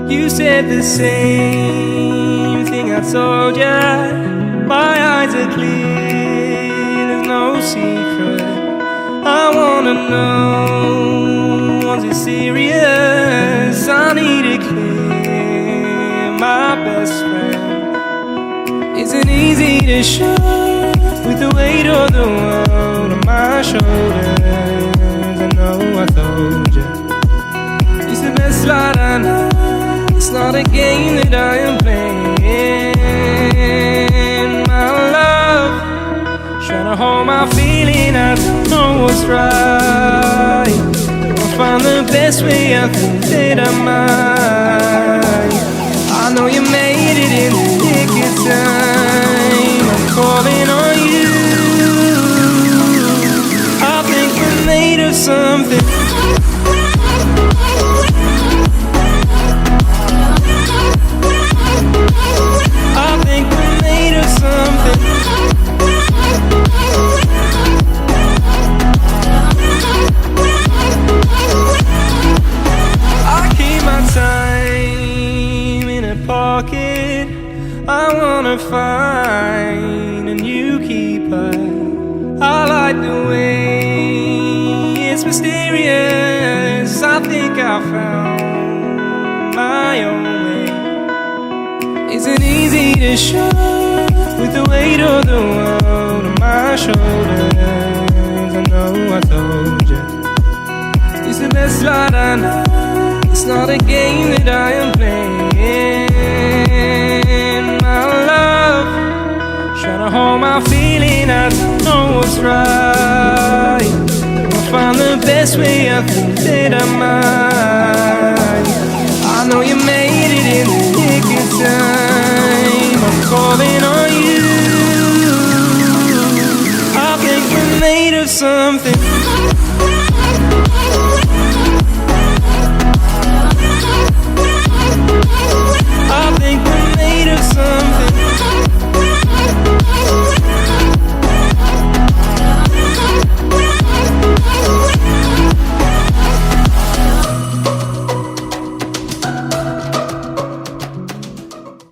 You said the same thing I told ya. My eyes are clear, there's no secret. I wanna know, was it serious? I need it clear, my best friend. Isn't easy to show with the weight of the world on my shoulders. I know I told ya, it's the best light I know. It's not a game that I am playing, my love. Trying to hold my feeling, I don't know what's right. I'll find the best way, I think that I might. I know you made it in the nick of time. I'm calling on you. I think we're made of something. I wanna find a new keeper. I like the way it's mysterious. I think I found my own way. Isn't easy to show with the weight of the world on my shoulders. I know I told you, it's the best light I know. It's not a game that I am playing, my love. Trying to hold my feeling, I don't know what's right. I'll find the best way, I think that I might. I know you made it in the nick of time. I'm calling on you. I think we're made of something.